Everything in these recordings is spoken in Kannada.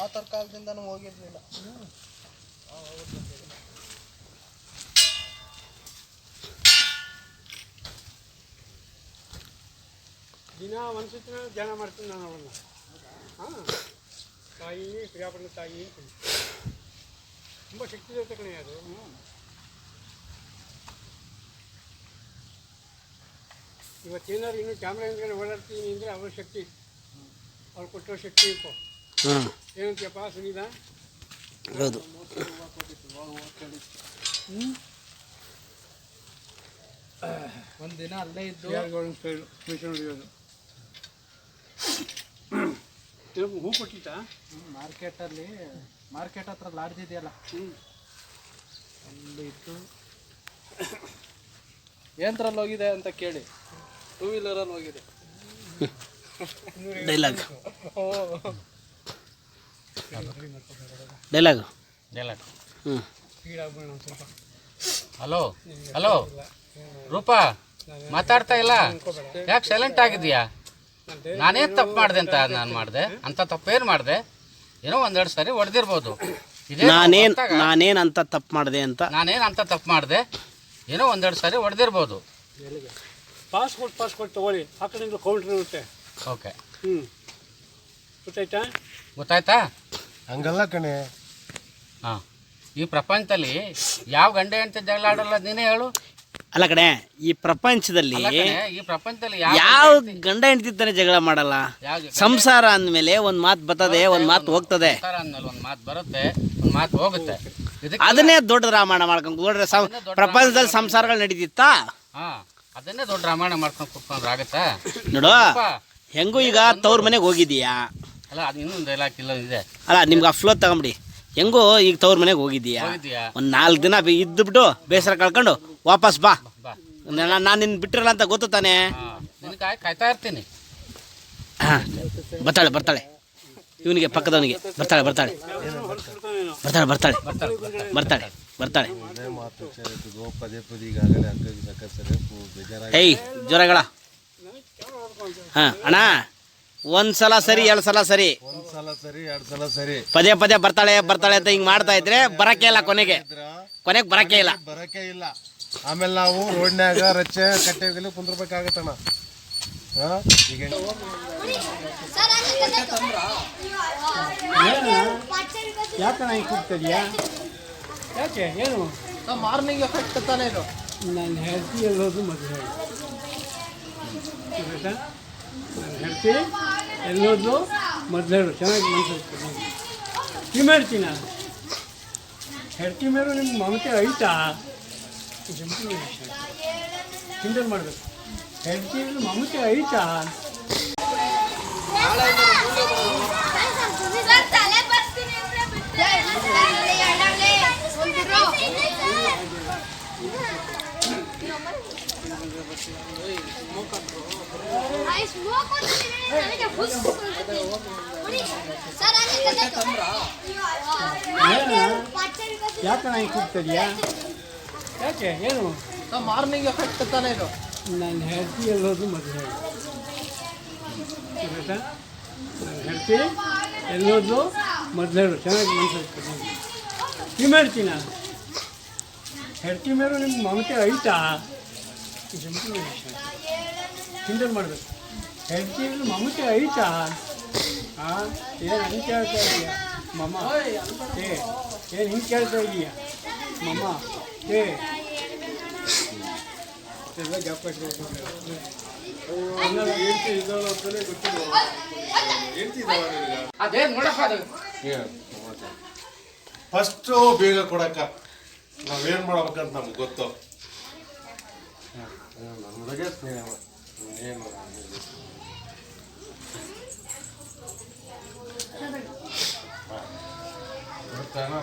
ತಾತರ ಕಾಲದಿಂದನೂ ಹೋಗಿರ್ಲಿಲ್ಲ. ದಿನ ಒಂದ್ಸತಿ ಧ್ಯಾನ ಮಾಡ್ತೀನಿ ನಾನು ಅವನ್ನ. ಹಾಂ, ತಾಯಿ ಪ್ರಿಯಾಪಣ್ಣ ತಾಯಿ ತುಂಬ ಶಕ್ತಿ ಇರುತ್ತೆ ಕಣೆ ಅದು. ಇವತ್ತೇನಾದ್ರು ಇನ್ನೂ ಕ್ಯಾಮ್ರಾ ಹಿಂದ್ಗಡೆ ಓಡಾಡ್ತೀನಿ ಅಂದರೆ ಅವ್ರ ಶಕ್ತಿ, ಅವ್ರು ಕೊಟ್ಟಿರೋ ಶಕ್ತಿ ಇತ್ತು. ಏನಂತೀಯಪ್ಪ ಸುನೀಲ? ಹೌದು. ಒಂದಿನ ಅಲ್ಲೇ ಇದ್ದು ಹೊಡಿಯೋದು. ಹೂ ಕೊಟ್ಟಿತ್ತಾ? ಮಾರ್ಕೆಟಲ್ಲಿ, ಮಾರ್ಕೆಟ್ ಹತ್ರ ಲಾಡ್ಜ್ ಇದೆಯಲ್ಲ, ಅಲ್ಲಿ ಇದ್ದು ಏನ್ರಲ್ಲಿ ಹೋಗಿದೆ ಅಂತ ಕೇಳಿ, 2 ವೀಲರಲ್ಲಿ ಹೋಗಿದೆ. Dialogue dialogue dialogue. ಸ್ವಲ್ಪ ಹಲೋ ಹಲೋ ರೂಪಾ, ಮಾತಾಡ್ತಾ ಇಲ್ಲ ಯಾಕೆ ಸೈಲೆಂಟ್ ಆಗಿದೆಯಾ? ನಾನೇನು ತಪ್ಪು ಮಾಡಿದೆ ಅಂತ ನಾನು ಮಾಡಿದೆ ಅಂತ ತಪ್ಪೇನು ಮಾಡಿದೆ? ಏನೋ ಒಂದೆರಡು ಸರಿ ಹೊಡೆದಿರ್ಬೋದು. ನಾನೇನು ಅಂತ ತಪ್ಪು ಮಾಡಿದೆ ಅಂತ ತಪ್ಪು ಮಾಡಿದೆ? ಏನೋ ಒಂದೆರಡು ಸರಿ ಹೊಡೆದಿರ್ಬೋದು. ಪಾಸ್ಪೋರ್ಟ್ ತೊಗೊಳ್ಳಿ, ಆ ಕಡೆಯಿಂದ ಕೌಂಟ್ರ್ ಇರುತ್ತೆ. ಓಕೆ, ಗೊತ್ತಾಯ್ತಾ? ಹಂಗಲ್ಲ ಕಣೆ. ಹಾಂ, ಈ ಪ್ರಪಂಚದಲ್ಲಿ ಯಾವ ಗಂಡ ಹೆಂಡತಿ ಜಗಳ ಆಡಲ್ಲ, ನೀನೇ ಹೇಳು. ಅಲ್ಲ ಕಣೆ, ಈ ಪ್ರಪಂಚದಲ್ಲಿ ಯಾವ ಗಂಡ ಹೆಂಡತಿ ತಾನೆ ಜಗಳ ಮಾಡಲ್ಲ. ಸಂಸಾರ ಅಂದಮೇಲೆ ಒಂದು ಮಾತು ಬರ್ತದೆ, ಒಂದು ಮಾತು ಹೋಗ್ತದೆ. ಒಂದು ಮಾತು ಬರುತ್ತೆ, ಒಂದು ಮಾತು ಹೋಗುತ್ತೆ. ಅದನ್ನೇ ದೊಡ್ಡ ರಾಮಾಯಣ ಮಾಡ್ಕೊಂಡು ನೋಡ್ರೆ ಪ್ರಪಂಚದಲ್ಲಿ ಸಂಸಾರಗಳು ನಡೀತಿತ್ತಾ? ಹಾಂ, ಅದನ್ನೇ ದೊಡ್ಡ ರಾಮಾಯಣ ಮಾಡ್ಕೊಂಡು ಕುತ್ಕೊಂಡ್ರೆ ಆಗುತ್ತಾ? ನೋಡು, ಹೆಂಗೂ ಈಗ ತವ್ರ ಮನೆಗೆ ಹೋಗಿದ್ದೀಯಾ? ಅಲ್ಲ, ಅದು ಇನ್ನೊಂದು ಡೈಲಾಗ್ ಇಲ್ಲ ಇದೆ. ಅಲ್ಲ, ನಿಮ್ಗೆ ಆ ಫ್ಲೋ ತಗೊಂಬಿಡಿ. ಹೆಂಗೂ ಈಗ ತವ್ರ ಮನೆಗೆ ಹೋಗಿದ್ದೀಯಾ? ಒಂದು 4 ದಿನ ಇದ್ದುಬಿಟ್ಟು ಬೇಸರ ಕಳ್ಕೊಂಡು ವಾಪಸ್ ಬಾ. ನಾನು ನಿನ್ನ ಬಿಟ್ಟಿರಲ್ಲ ಅಂತ ಗೊತ್ತು ತಾನೆ. ಕಾಯ್ತಾ ಇರ್ತೀನಿ. ಬರ್ತಾಳೆ ಇವನಿಗೆ, ಪಕ್ಕದವನಿಗೆ ಬರ್ತಾಳೆ. ಏಯ್ ಜೋರಗಳ. ಹಾಂ ಅಣ್ಣ, 1 ಸಲ ಸರಿ, 2 ಸಲ ಸರಿ, 1 ಸಲ ಸರಿ, 2 ಸಲ ಸರಿ, ಪದೇ ಬರ್ತಾಳೆ ಅಂತ ಹಿಂಗೆ ಮಾಡ್ತಾ ಇದ್ರೆ ಬರಕ್ಕೆ ಇಲ್ಲ. ಕೊನೆಗೆ ಬರಕ್ಕೆ ಇಲ್ಲ. ಆಮೇಲೆ ನಾವು ರೋಡ್ನ್ಯಾಗ ರಚ್ಚೆ ಕಟ್ಟೆಗೆ ಕುಂದ್ರಬೇಕಾಗತ್ತಣ್ಣ. ಈಗ ಯಾಕಣ್ಣ ಹಿಂಗೆ ಕೂಗ್ತಿದ್ಯಾ? ಯಾಕೆ, ಏನು? ಮಾರ್ನಿಂಗ್ ಎಫೆಕ್ಟ್ ತಾನೇ ಇದು. ನಾನು ಹೆಂಡತಿ ಎಲ್ಲೋದು ಮದುವೆ, ಆಯ್ತಾ? ನಾನು ಹೆಂಡತಿ ಎಲ್ಲೋದು ಮೊದಲು ಚೆನ್ನಾಗಿ ಮನಸ್ಸು ನಿಮ್ಮ ಹೇಳ್ತೀನ. ಹೆಂಡತಿ ಮೇಲೂ ನಿಮ್ಗೆ ಮಮತೆ ಐತಾ? ಚಿಂತೆ ಮಾಡಬೇಕು. ಹೆಂಡತಿ ಮೇಲೆ ಮಮತೆ ಐತಾ? ಯಾಕಣ್ಣ ಹಿಂಗೆ ಕೂಗ್ತಿದ್ಯಾ? ಯಾಕೆ, ಏನು? ಮಾರ್ನಿಂಗ್ ಎಫೆಕ್ಟ್ ತಾನೇ ಇದು. ನಾನು ಹೆಂಡತಿ ಎಲ್ಲೋದು ಮದುವೆ, ಆಯ್ತಾ? ನಾನು ಹೆಂಡತಿ ಎಲ್ಲೋದು ಮೊದಲು ಚೆನ್ನಾಗಿ ಮನಸ್ಸು ನಿಮ್ಮ ಹೇಳ್ತೀನ. ಹೆಂಡತಿ ಮೇಲೂ ನಿಮ್ಗೆ ಮಮತೆ ಐತಾ? ಚಿಂತೆ ಮಾಡಬೇಕು. ಹೆಂಡತಿ ಮೇಲೆ ಮಮತೆ ಐತಾ? ಹಾಂ, ಏನು ಹಿಂಗೆ ಕೇಳ್ತಾ ಇದೀಯಾ ಮಮ್ಮ? ಏನು ಹಿಂಗೆ ಕೇಳ್ತಾ ಇದೀಯಾ ಮಮ್ಮ? ಎಲ್ಲ ಗ್ಯಾಪ್ ಫಸ್ಟು ಬೇಗ ಕೊಡಕ್ಕ ನಾವೇನು ಮಾಡ್ಬೇಕಂತ ನಮ್ಗೆ ಗೊತ್ತು. ನನಗೆ ಸ್ನೇಹ ಏನು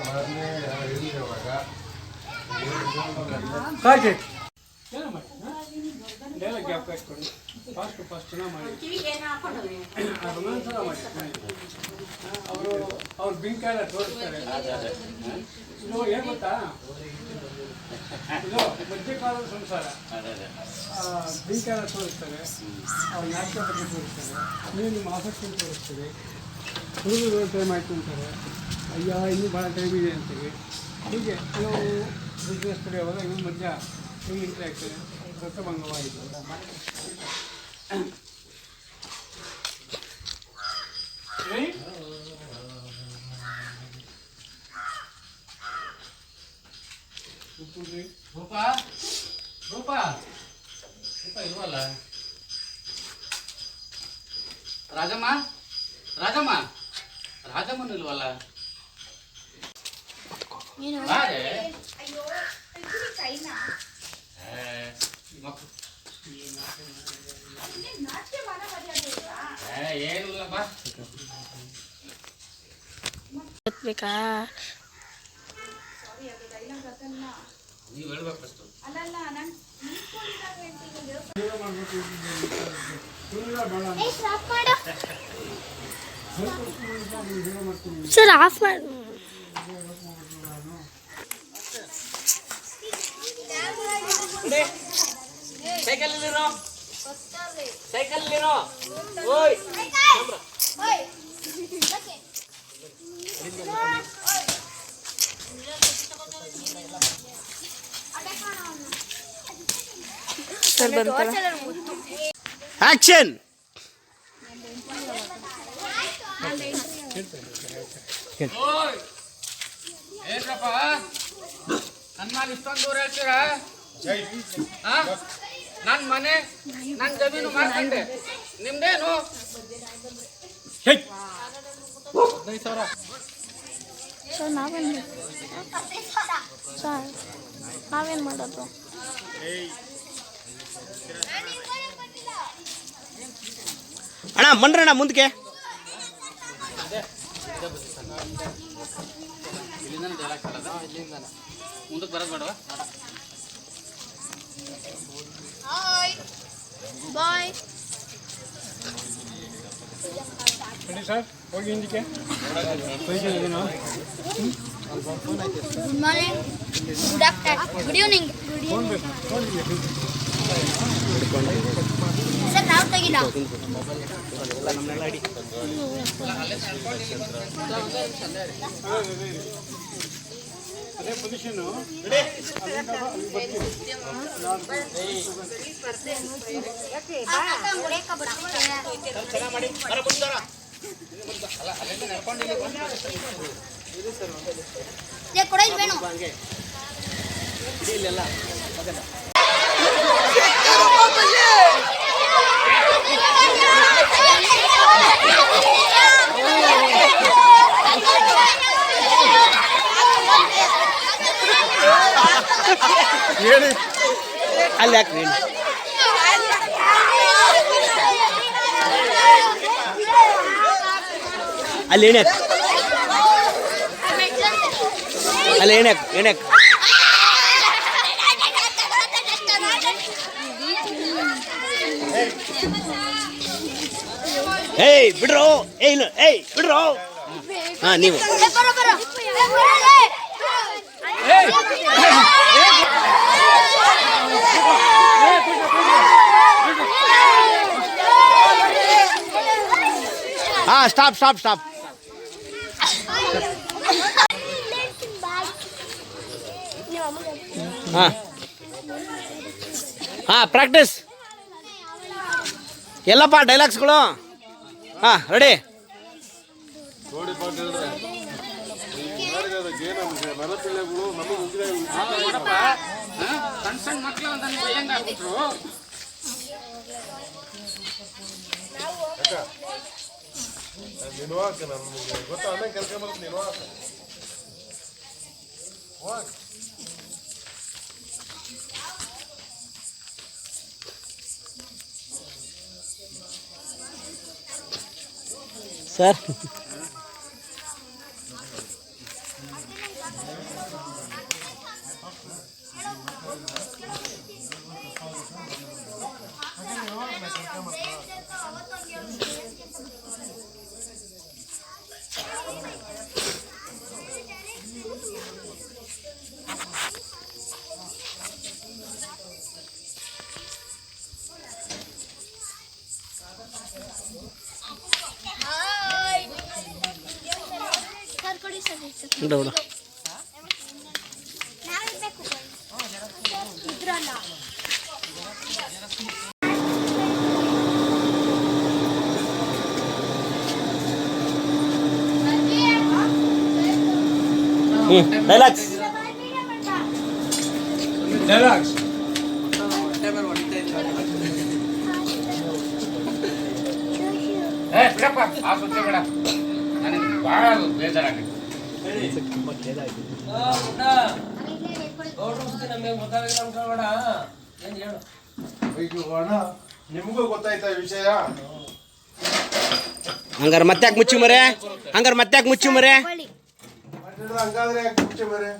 ಮಾರನೇ ಇರುವಾಗ ಚೆನ್ನಾಗಿ ಮಾಡಿ, ಎಲ್ಲ ಗ್ಯಾಪ್ ಹಾಕ್ಕೊಂಡು ಫಾಸ್ಟ್ ಚೆನ್ನಾಗಿ ಮಾಡಿ. ಒಂದೊಂದ್ಸಲ ಮಾಡಿ. ಅವ್ರು ಬಿಂಕೆಲ್ಲ ತೋರಿಸ್ತಾರೆ. ಇದು ಏನು ಗೊತ್ತಾ, ಇದು ಮಧ್ಯಕಾಲದ ಸಂಸಾರ. ಬಿಂಕೆಲ್ಲ ತೋರಿಸ್ತಾರೆ, ಅವ್ರ ನಾಟಕ ಬಗ್ಗೆ ತೋರಿಸ್ತಾರೆ, ನೀವು ನಿಮ್ಮ ಆಸಕ್ತಿ ತೋರಿಸ್ತೀರಿ. ಹುಡುಗರು ಟೈಮ್ ಆಯಿತು ಅಂತಾರೆ, ಅಯ್ಯ ಇನ್ನೂ ಭಾಳ ಟೈಮ್ ಇದೆ ಅಂತೀವಿ. ಹೀಗೆ ಕೆಲವು ಬಿಸ್ನೆಸ್ ಕಡೆಯುವಾಗ ಇನ್ನೊಂದು ಮಧ್ಯ ಹಿಂಗೆ ಇಂಟ್ರಾಕ್ಟ್ ರಸಭಂಗವಾಯಿತು. ರೂಪಾ ರೂಪಾ ರೂಪಾ ಇಲ್ವಲ್ಲ? ರಾಜಮ್ಮ ರಾಜಮ್ಮ ರಾಜಮ್ಮನು ಇಲ್ವಲ್ಲ? ಬಾರೆ. ಏನಿಲ್ಲ ಬಾ. ಬೇಕಾ ನೀವು ಹೇಳ್ಬೇಕಷ್ಟು. ಸರ್ ಆಫ್ ಮಾಡಿ. ಸೈಕಲ್ಲಿರೋ ಸೈಕಲ್ಲಿರೋ ಓಯ್ ಸರ್ ಬಂತಲ್ಲ. ಆಕ್ಷನ್. ಓಯ್ ಏನ್ರಪ್ಪ ನನ್ನ ಮೇಲೆ ಇಷ್ಟೊಂದು ದೂರ ಹೇಳ್ತೀರಾ? ನನ್ನ ಮನೆ ನನ್ನ ಜಮೀನು ಮಾರ್ಕೊಂಡೆ, ನಿಮ್ದೇನು? 15,000. ಸರ್ ನಾವೇನು ಮಾಡೋದು? ಅಣ್ಣ ಬನ್ರಣ್ಣ ಮುಂದಕ್ಕೆ. ಇಲ್ಲಿಂದ ಡೈಲಾಗ್ ಮುಂದಕ್ಕೆ ಬರೋದು ಬೇಡವಾ? ಬಾಯ್. ಸರಿ ಸರ್, ಹೋಗಿ ಹಿಂದಕ್ಕೆ. Good morning, good afternoon, good evening. Sir ನಾವು ತೆಗಿಲ್ಲ. ಅದೇ ಪೊಸಿಷನ್ನು ಕೊಡೋದು ಬೇನು. ಹೇಳಿ ಅಲ್ಲಿ ಯಾಕ್ರಿ ಅಲ್ಲಿ ಎಣ್ಣೆ ಅಲ್ಲಿ ಎಣ್ಣೆ ಏಯ್ ಬಿಡ್ರೋ ಏಯ್ ಬಿಡ್ರೋ. ಹಾ ನೀವು ಹಾ ಸ್ಟಾಪ್. ಹಾ ಪ್ರಾಕ್ಟೀಸ್ ಎಲ್ಲಪ್ಪ ಡೈಲಾಗ್ಸ್ಗಳು. ಹಾ ರೆಡಿ. ನೋಡಿ ಪಾಠ ಹೇಳಿದ್ರೆ ಮರಪಿಳ್ಳೆಗಳು ನಮಗೆ ಉಗ್ರ ನೋಡಪ್ಪ, ಸಣ್ಣ ಸಣ್ಣ ಮಕ್ಕಳು ಅಂತ ಹೆಂಗೆ ಆಗ್ಬಿಟ್ರು? ನಿರ್ವಾಹಕ ನಮ್ಗೆ ಗೊತ್ತಾ ಅನ್ನ ಕೆಲಸ ಮಾಡೋದು ನಿರ್ವಾಹಕ. ಸರ್ ಕೊಡಿ ಸರ್ ಬಿಡು ಬಿಡು. ನಾವಿರ್ಬೇಕು ಇದ್ರಲ್ಲ ಡೈಲಾಗ್ಸ್. ಡೈಲಾಗ್ಸ್. ಬಿಡಪ್ಪ ಆ ಸುದ್ದಿ ಬೇಡ, ನನಗೆ ಭಾಳ ಬೇಜಾರಾಗಿದೆ. ಈಗ ಅಣ್ಣ ನಿಮಗೂ ಗೊತ್ತಾಯ್ತಾ ಈ ವಿಷಯ? ಹಂಗಾರೆ ಮತ್ತ್ಯಾಕೆ ಮುಚ್ಚಿ ಮರೆ? ಪಾಟೀಲ್ರೆ ಹಂಗಾದ್ರೆ ಯಾಕೆ ಮುಚ್ಚೆ ಮರೆ?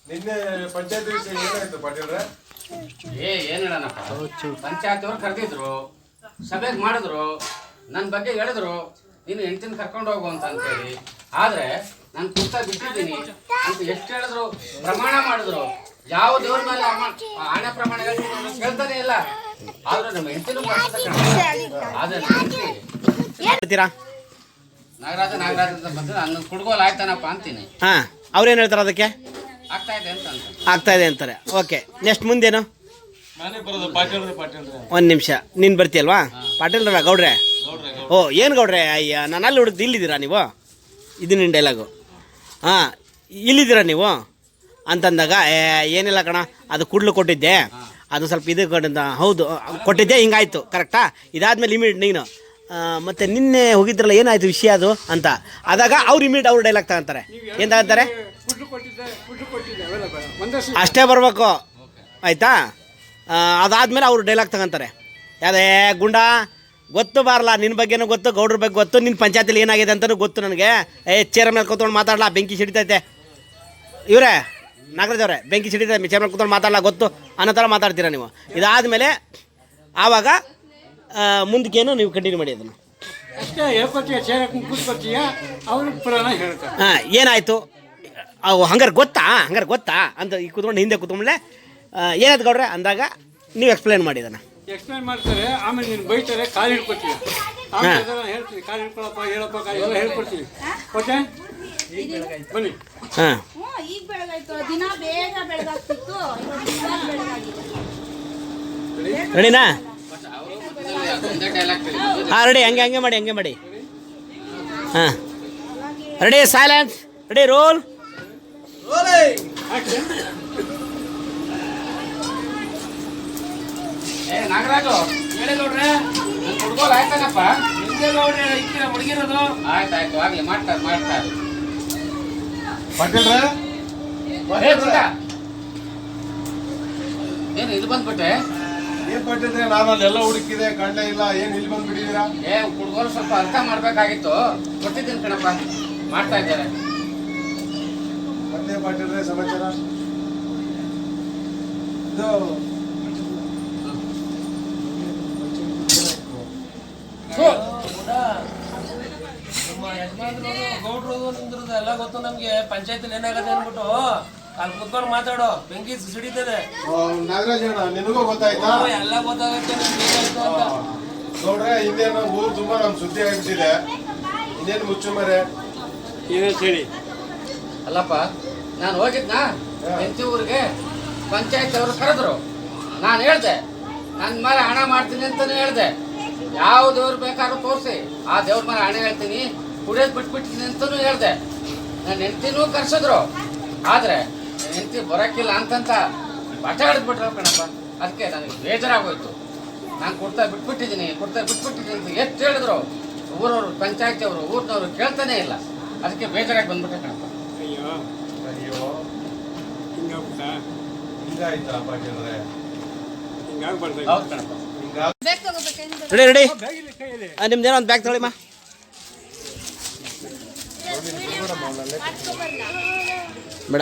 ನಿನ್ನೆ ಪಂಚಾಯತ್ ವಿಷಯ ಏನಾಯ್ತು ಪಾಟೀಲ್ರೆ? ಏನು ಹೇಳೋಣಪ್ಪ, ಪಂಚಾಯತ್ ಅವ್ರು ಕರೆದಿದ್ರು, ಸಭೆಗೆ ಮಾಡಿದ್ರು, ನನ್ನ ಬಗ್ಗೆ ಹೇಳಿದ್ರು ನೀನು ಹೆಂಡ್ತಿನ ಕರ್ಕೊಂಡು ಹೋಗು ಅಂತೇಳಿ. ಆದರೆ ನಾನು ಪುಸ್ತಕ ಬಿಟ್ಟಿದ್ದೀನಿ ಅಂತ ಎಷ್ಟು ಹೇಳಿದ್ರು, ಪ್ರಮಾಣ ಮಾಡಿದ್ರು, ಯಾವ ದೇವ್ರ ಮೇಲೆ ಹಣ ಪ್ರಮಾಣ ಕೇಳ್ತಾನೆ ಇಲ್ಲ. ಆದ್ರೆ ನಮ್ಮ ಹೆಂಡ್ತಿನೂ ಆದ್ರೆ ಹೇಳ್ತೀರಾ? ನಾಗರಾಜ ಅಂತ ಬಂದು ನನ್ನ ಕುಡ್ಗೋಲ್ ಆಯ್ತಾನಪ್ಪ ಅಂತೀನಿ. ಹಾಂ, ಅವ್ರೇನು ಹೇಳ್ತಾರೆ ಅದಕ್ಕೆ? ಆಗ್ತಾ ಇದೆ ಅಂತ ಆಗ್ತಾ ಇದೆ ಅಂತಾರೆ. ಓಕೆ, ನೆಕ್ಸ್ಟ್ ಮುಂದೇನು? ನಾನೇ ಬರೋದು ಪಾಟೀಲ್ರೆ. ಒಂದು ನಿಮಿಷ, ನೀನು ಬರ್ತೀಯಲ್ವಾ? ಪಾಟೀಲ್ರ ಗೌಡ್ರೆ. ಓ, ಏನು ಗೌಡ್ರೆ? ಅಯ್ಯ, ನಾನು ಅಲ್ಲಿ ಹುಡುಕ್ದು ಇಲ್ಲಿದ್ದೀರಾ ನೀವು? ಇದು ನಿನ್ನ ಡೈಲಾಗು. ಹಾಂ, ಇಲ್ಲಿದ್ದೀರಾ ನೀವು ಅಂತಂದಾಗ ಏನಿಲ್ಲ ಕಣ, ಅದು ಕುಡ್ಲು ಕೊಟ್ಟಿದ್ದೆ, ಅದು ಸ್ವಲ್ಪ ಇದು ಕಡೆಯಿಂದ ಹೌದು ಕೊಟ್ಟಿದ್ದೆ, ಹಿಂಗಾಯ್ತು ಕರೆಕ್ಟಾ? ಇದಾದ್ಮೇಲೆ ಇಮಿಡಿಯೇಟ್ ನೀನು ಮತ್ತು ನಿನ್ನೆ ಹೋಗಿದ್ರಲ್ಲ ಏನಾಯ್ತು ವಿಷಯ ಅದು ಅಂತ ಆದಾಗ ಅವ್ರು ಇಮಿಡಿಯೇಟ್ ಅವ್ರು ಡೈಲಾಗ್ ತಗೊಂತಾರೆ. ಏನು ತಗೊಂತಾರೆ? ಫುಡ್ ಕೊಟ್ಟಿದ್ದೆ ಅವೆಲ್ಲ ಬೇಡ, ಒಂದಷ್ಟು ಅಷ್ಟೇ ಬರಬೇಕು, ಆಯಿತಾ? ಅದಾದಮೇಲೆ ಅವ್ರು ಡೈಲಾಗ್ ತಗೊಂತಾರೆ. ಯಾವುದೇ ಗುಂಡ ಗೊತ್ತು ಬಾರಲ್ಲ, ನಿನ್ನ ಬಗ್ಗೆನೂ ಗೊತ್ತು, ಗೌಡ್ರ ಬಗ್ಗೆ ಗೊತ್ತು, ನಿನ್ನ ಪಂಚಾಯತಿಲಿ ಏನಾಗಿದೆ ಅಂತಲೂ ಗೊತ್ತು ನನಗೆ. ಚೇರ್ ಮೇಲೆ ಕೂತ್ಕೊಂಡು ಮಾತಾಡಲ್ಲ, ಬೆಂಕಿ ಸಿಡಿತೈತೆ. ಇವರೇ ನಾಗರಾಜ್ ಅವರೇ, ಬೆಂಕಿ ಸಿಡಿತೈತೆ, ಚೇರ್ ಮೇಲೆ ಕೂತ್ಕೊಂಡು ಮಾತಾಡಲ್ಲ ಗೊತ್ತು ಅನ್ನೋ ಥರ ಮಾತಾಡ್ತೀರಾ ನೀವು. ಇದಾದಮೇಲೆ ಆವಾಗ ಮುಂದಕ್ಕೇನು ನೀವು ಕಂಟಿನ್ಯೂ ಮಾಡಿ ಅದನ್ನು. ಅಷ್ಟೇ ಹೇಳ್ಕೊತೀಯ, ಸೇರಕ್ಕೆ ಕೂತ್ಕೊತೀಯ, ಅವ್ರ ಪುರಾಣ ಹೇಳ್ತಾರೆ. ಹಾಂ, ಏನಾಯಿತು ಅವು ಹಂಗಾರೆ ಗೊತ್ತಾ ಅಂತ ಈ ಕೂತ್ಕೊಂಡು ಹಿಂದೆ ಕೂತ್ಕೊಂಡ್ಮೇಲೆ ಏನಾಯ್ತು ಗೌಡ್ರೆ ಅಂದಾಗ ನೀವು ಎಕ್ಸ್ಪ್ಲೇನ್ ಮಾಡಿ ಅದನ್ನು. ಎಕ್ಸ್ಪ್ಲೈನ್ ಮಾಡ್ತಾರೆ, ಆಮೇಲೆ ನೀನು ಬೈತಾರೆ, ಕಾಲು ಹಿಡ್ಕೊತೀವಿ, ಆಮೇಲೆ ಅದನ್ನ ಹೇಳ್ತೀವಿ, ಕಾಲು ಹಿಡ್ಕೊಳಪ್ಪ, ಹೇಳಪ್ಪ, ಎಲ್ಲ ಹೇಳ್ಕೊಡ್ತೀವಿ. ಓಕೆ, ಬನ್ನಿ. ಹಾಂ, ಈಗ ಬೆಳಗಾಯ್ತು, ದಿನ ಬೇಗ ಬೆಳಗಾಗ್ತಿತ್ತು, ಇವಾಗ ಬೆಳಗಾಗಿದೆ. ರೆಡಿನಾ? ಒಂದೇ ಡೈಲಾಗ್ ಹಾಂ, ರೆಡಿ. ಹಂಗೆ ಮಾಡಿ. ಹಾಂ, ready, silence, ready, roll. Nagaraju ಹೇಳಿ ನೋಡ್ರೆ, ಹುಡ್ಗೋಲ್ ಆಯ್ತಾನಪ್ಪ. ಆಯ್ತಾಯ್ತು, ಆಗ್ಲಿ, ಮಾಡ್ತಾರೆ. ಪಾಟೀಲ್ರೆ ಏನು ಇಲ್ಲಿ ಬಂದ್ಬಿಟ್ಟೆ? ಏನ್ ಪಾಟೀಲ್ರೆ, ನಾನು ಅಲ್ಲೆಲ್ಲ ಹುಡುಕಿದೆ, ಕಂಡ ಇಲ್ಲ, ಏನ್ ಇಲ್ಲಿ ಬಂದ್ಬಿಟ್ಟಿದ್ದೀರಾ? ಹುಡ್ಗೋರು ಸ್ವಲ್ಪ ಅರ್ಥ ಮಾಡ್ಬೇಕಾಗಿತ್ತು, ಕೊಟ್ಟಿದ್ದೀನಿ ಕಣಪ್ಪ, ಮಾಡ್ತಾ ಇದ್ದಾರೆ. ಮತ್ತೆ ಪಾಟೀಲ್ರೆ ಸಮಾಚಾರ? ಇದು ನಮ್ಮ ಯಜಮಾನ್ರು ಗೌಡ್ರು ನಿಂದ್ರದ್ದು ಎಲ್ಲ ಗೊತ್ತು ನಮ್ಗೆ. ಪಂಚಾಯತಿಲಿ ಏನಾಗತ್ತೆ ಅಂದ್ಬಿಟ್ಟು ಅಲ್ಲಿ ಕುತ್ಕೊಂಡು ಮಾತಾಡೋ, ಬೆಂಕಿ ಸಿಡಿತದೆ. ನಾಗರಾಜ್ ಅಣ್ಣ ನಿನಗೂ ಗೊತ್ತಾಯ್ತಾ? ಎಲ್ಲ ಗೊತ್ತಾಗತ್ತೆ ನಿಮ್ಗೆ ಏನಾಯ್ತು ಅಂತ. ನೋಡ್ರೆ ಇನ್ನೇನು ಊರು ತುಂಬಾ ನಮ್ ಸುದ್ದಿ ಆಗ್ಬಿಟ್ಟಿದೆ, ಇನ್ನೇನು ಮುಚ್ಚು ಮರೆ. ಏನಾಯ್ತು ಹೇಳಿ. ಅಲ್ಲಪ್ಪ, ನಾನು ಹೋಗಿದ್ನಾ ಹೆಂಡತಿ ಊರಿಗೆ, ಪಂಚಾಯತ್ ಅವರು ಕರೆದ್ರು, ನಾನು ಹೇಳ್ದೆ ನನ್ನ ಮೇಲೆ ಹಣ ಮಾಡ್ತೀನಿ ಅಂತಾನೆ ಹೇಳ್ದೆ. ಯಾವ ದೇವ್ರು ಬೇಕಾದ್ರೂ ತೋರಿಸಿ ಆ ದೇವ್ರ ಮೇಲೆ ಹಣ ಹೇಳ್ತೀನಿ, ಕುಡಿಯೋದು ಬಿಟ್ಬಿಡ್ತೀನಿ ಅಂತಲೂ ಹೇಳ್ದೆ. ನನ್ನ ಹೆಂಡತಿನೂ ಕರ್ಸಿದ್ರು, ಆದರೆ ಹೆಂಡತಿ ಬರೋಕ್ಕಿಲ್ಲ ಅಂತಂತ ಪಾಠ ಹಿಡಿದ್ಬಿಟ್ರು ಕಣಪ್ಪ. ಅದಕ್ಕೆ ನನಗೆ ಬೇಜಾರಾಗೋಯ್ತು. ನಾನು ಕೊಡ್ತಾ ಬಿಟ್ಬಿಟ್ಟಿದ್ದೀನಿ ಅಂತ ಎಷ್ಟು ಹೇಳಿದ್ರು ಊರವರು, ಪಂಚಾಯತಿ ಅವರು, ಊರಿನವರು ಕೇಳ್ತಾನೆ ಇಲ್ಲ. ಅದಕ್ಕೆ ಬೇಜಾರಾಗಿ ಬಂದ್ಬಿಟ್ಟೆ ಕಣಪ್ಪ. ಅಯ್ಯೋ, ಹಿಂಗಾಗ್ಬಿಟ್ಟಾ? ಹಿಂಗಾಯ್ತಾ ಪಾಟೀಲ್ರೆ? ಹಿಂಗಾಗ್ಬಾರ್ದು. ಹೌದು ಕಣಪ್ಪ. ರೆಡಿ. ಬ್ಯಾಗಿಲ್ಲ ಕೈಯಲ್ಲಿ. ನಿಮ್ದೇನೋ ಒಂದು ಬ್ಯಾಗ್ ತೊಗೊಳಿಮ್ಮ. ಬೇಡ,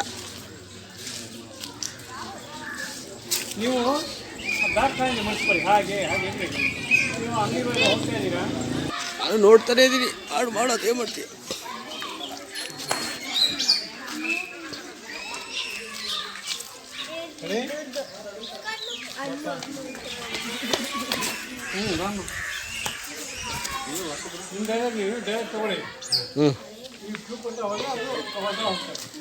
ನೀವು ಡಾಕ್ಟ್ರಲ್ಲಿ ಮಾಡಿಸ್ಕೊಳ್ಳಿ, ಹಾಗೆ ಏನು ಬೇಕು. ನೀವು ಅಂಗಡಿಗಳಿಗೆ ಹೋಗ್ತಾ ಇದ್ದೀರಾ? ನಾನು ನೋಡ್ತಾನೆ ಇದ್ದೀನಿ, ಹಾಡು ಮಾಡೋದು ಏನು ಮಾಡ್ತೀವಿ. ನಿಮ್ಮ ಡೈರೆಕ್ಟ್ ನೀವು ಡೈರೆಕ್ಟ್ ತೊಗೊಳ್ಳಿ. ಹ್ಞೂ, ಈ ಗ್ರೂಪ್ ಹೋಗೋದೇ ಹೋಗ್ತಾರೆ